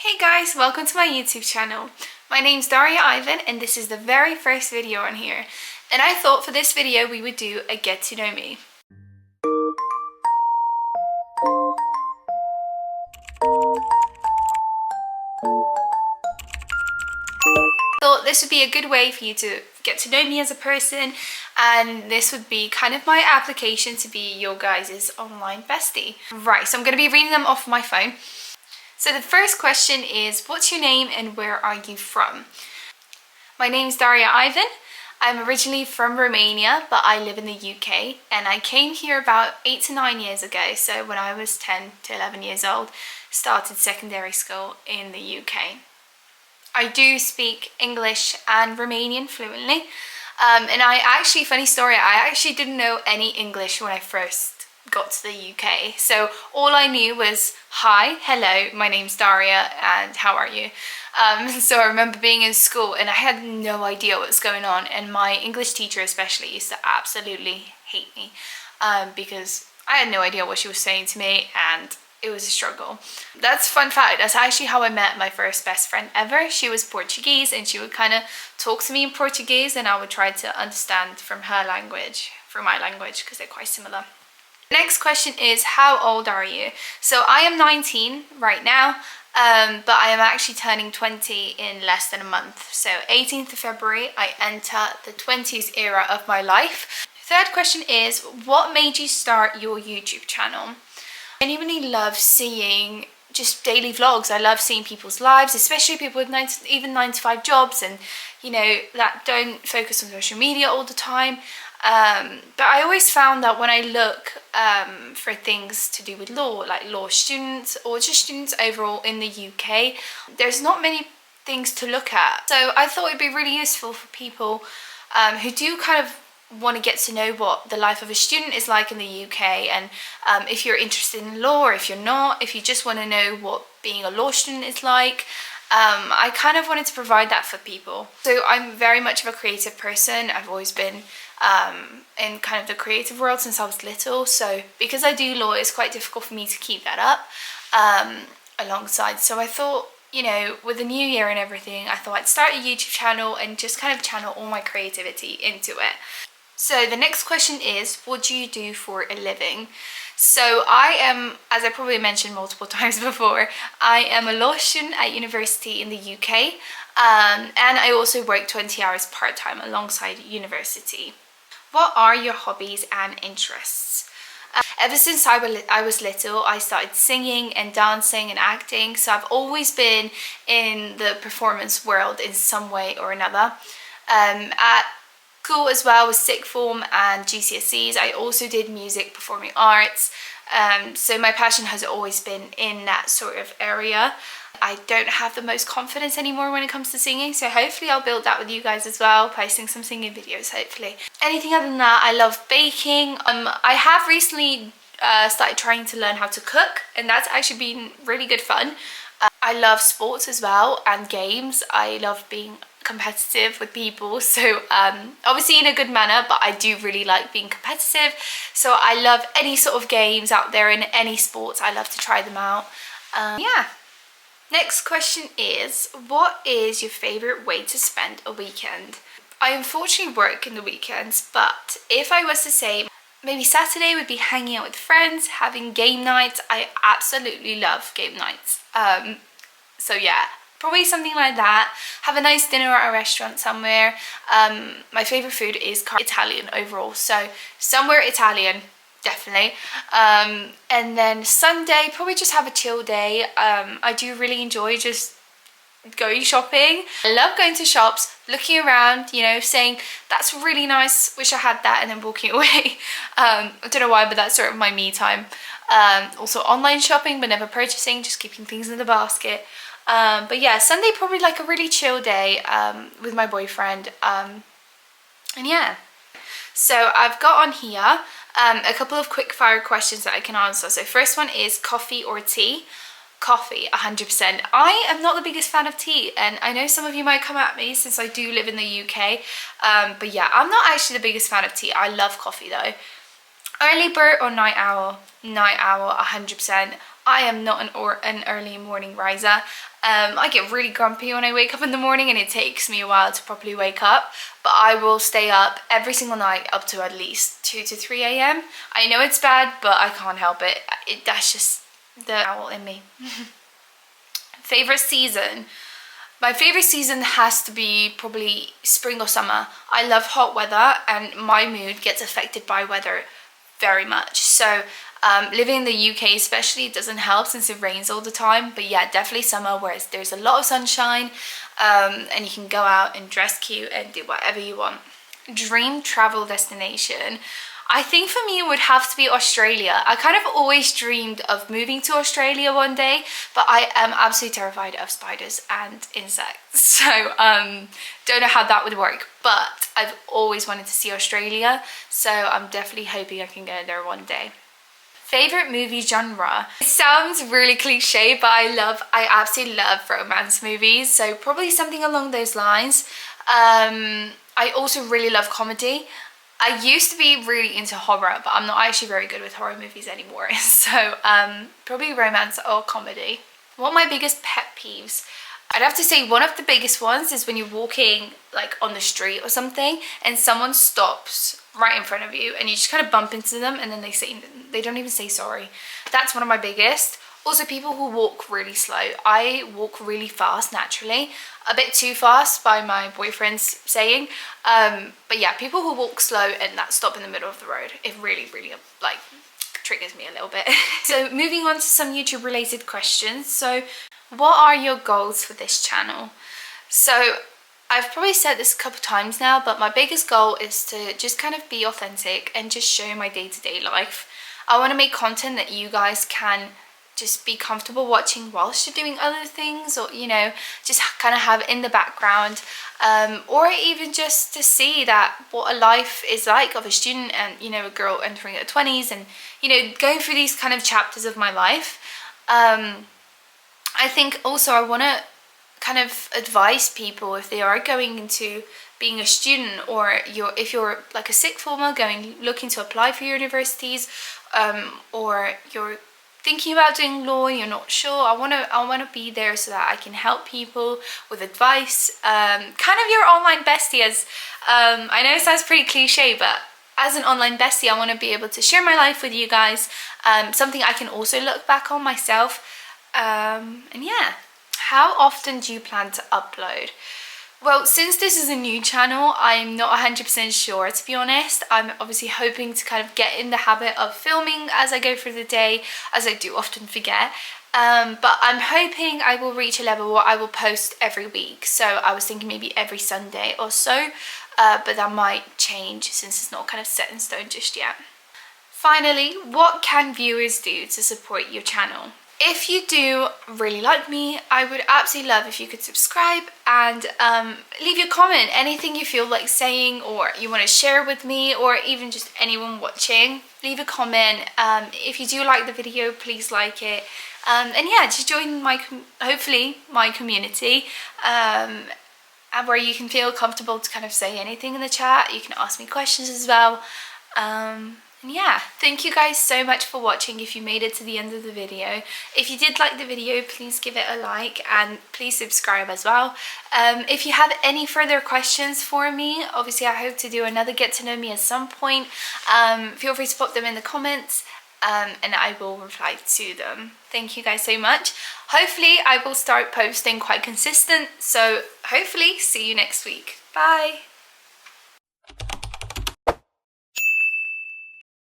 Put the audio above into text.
Hey guys, welcome to my YouTube channel. My name's Daria Ivan and this is the very first video on here. And I thought for this video we would do a get to know me. Thought this would be a good way for you to get to know me as a person, and this would be kind of my application to be your guys' online bestie. Right, so I'm going to be reading them off my phone. So the first question is, what's your name and where are you from? My name's Daria Ivan. I'm originally from Romania, but I live in the UK, and I came here about 8 to 9 years ago. So when I was 10 to 11 years old, started secondary school in the UK. I do speak English and Romanian fluently. And I actually, funny story, I actually didn't know any English when I first got to the UK. So all I knew was, hi, hello, my name's Daria, and how are you? So I remember being in school and I had no idea what was going on. And my English teacher especially used to absolutely hate me because I had no idea what she was saying to me, and it was a struggle. That's a fun fact. That's actually how I met my first best friend ever. She was Portuguese and she would kind of talk to me in Portuguese and I would try to understand from her language, from my language, because they're quite similar. The next question is, how old are you? So I am 19 right now, but I am actually turning 20 in less than a month. So 18th of February, I enter the 20s era of my life. Third question is, what made you start your YouTube channel? I genuinely love seeing just daily vlogs. I love seeing people's lives, especially people with even 9 to 5 jobs and, you know, that don't focus on social media all the time. But I always found that when I look for things to do with law, like law students or just students overall in the UK, there's not many things to look at. So I thought it'd be really useful for people who do kind of want to get to know what the life of a student is like in the UK, and if you're interested in law, or if you're not, if you just want to know what being a law student is like. I kind of wanted to provide that for people. So I'm very much of a creative person. I've always been in kind of the creative world since I was little, so because I do law, it's quite difficult for me to keep that up alongside. So I thought, you know, with the new year and everything, I thought I'd start a YouTube channel and just kind of channel all my creativity into it. So the next question is, what do you do for a living? So I am, as I probably mentioned multiple times before, I am a law student at university in the UK, and I also work 20 hours part-time alongside university. What are your hobbies and interests? Ever since I was little, I started singing and dancing and acting, so I've always been in the performance world in some way or another. At school as well, with sixth form and GCSEs, I also did music, performing arts, so my passion has always been in that sort of area. I don't have the most confidence anymore when it comes to singing, so hopefully I'll build that with you guys as well, posting some singing videos hopefully. Anything other than that, I love baking. I have recently started trying to learn how to cook, and that's actually been really good fun. I love sports as well and games. I love being competitive with people, so obviously in a good manner, but I do really like being competitive, so I love any sort of games out there in any sports. I love to try them out. Yeah. Next question is, what is your favorite way to spend a weekend? I unfortunately work in the weekends, but if I was to say, maybe Saturday would be hanging out with friends, having game nights. I absolutely love game nights. So yeah, probably something like that. Have a nice dinner at a restaurant somewhere. My favorite food is Italian overall, so somewhere Italian, definitely. And then Sunday, probably just have a chill day. I do really enjoy just going shopping. I love going to shops, looking around, you know, saying that's really nice, wish I had that, and then walking away. I don't know why, but that's sort of my me time. Also online shopping, but never purchasing, just keeping things in the basket. But yeah, Sunday probably like a really chill day with my boyfriend, and yeah. So I've got on here a couple of quick fire questions that I can answer. So first one is, coffee or tea? Coffee, 100%. I am not the biggest fan of tea, and I know some of you might come at me since I do live in the UK, but yeah, I'm not actually the biggest fan of tea. I love coffee though. Early bird or night owl? Night owl, 100%. I am not an early morning riser. I get really grumpy when I wake up in the morning, and it takes me a while to properly wake up, but I will stay up every single night up to at least 2 to 3 a.m. I know it's bad, but I can't help it. That's just the owl in me. Favorite season? My favorite season has to be probably spring or summer. I love hot weather, and my mood gets affected by weather very much. So living in the UK especially doesn't help since it rains all the time. But yeah, definitely summer, where there's a lot of sunshine, and you can go out and dress cute and do whatever you want. Dream travel destination? I think for me it would have to be Australia. I kind of always dreamed of moving to Australia one day, but I am absolutely terrified of spiders and insects. So don't know how that would work, but I've always wanted to see Australia, so I'm definitely hoping I can go there one day. Favorite movie genre? It sounds really cliche, but I absolutely love romance movies, so probably something along those lines. I also really love comedy. I used to be really into horror, but I'm not actually very good with horror movies anymore. So probably romance or comedy. What are my biggest pet peeves? I'd have to say one of the biggest ones is when you're walking like on the street or something and someone stops right in front of you and you just kind of bump into them and then they don't even say sorry. That's one of my biggest. Also, people who walk really slow. I walk really fast naturally, a bit too fast by my boyfriend's saying. But yeah, people who walk slow and that stop in the middle of the road, it really like triggers me a little bit. So moving on to some YouTube related questions. So what are your goals for this channel? So I've probably said this a couple times now, but my biggest goal is to just kind of be authentic and just show my day-to-day life. I want to make content that you guys can just be comfortable watching whilst you're doing other things, or you know, just kind of have in the background, or even just to see that what a life is like of a student and, you know, a girl entering her 20s and, you know, going through these kind of chapters of my life. I think also I want to kind of advise people if they are going into being a student, or if you're like a sixth former looking to apply for universities, or you're thinking about doing law and you're not sure. I want to be there so that I can help people with advice, kind of your online bestie. As I know it sounds pretty cliche, but as an online bestie I want to be able to share my life with you guys, something I can also look back on myself, and yeah. How often do you plan to upload? Well, since this is a new channel, I'm not 100% sure, to be honest. I'm obviously hoping to kind of get in the habit of filming as I go through the day, as I do often forget. But I'm hoping I will reach a level where I will post every week. So I was thinking maybe every Sunday or so, but that might change since it's not kind of set in stone just yet. Finally, what can viewers do to support your channel? If you do really like me, I would absolutely love if you could subscribe and leave your comment, anything you feel like saying or you want to share with me, or even just anyone watching. Leave a comment. If you do like the video, please like it. And yeah, just join hopefully my community, and where you can feel comfortable to kind of say anything in the chat. You can ask me questions as well. And yeah, thank you guys so much for watching if you made it to the end of the video. If you did like the video, please give it a like and please subscribe as well. If you have any further questions for me, obviously I hope to do another get to know me at some point. Feel free to pop them in the comments, and I will reply to them. Thank you guys so much. Hopefully I will start posting quite consistent, so hopefully see you next week. Bye!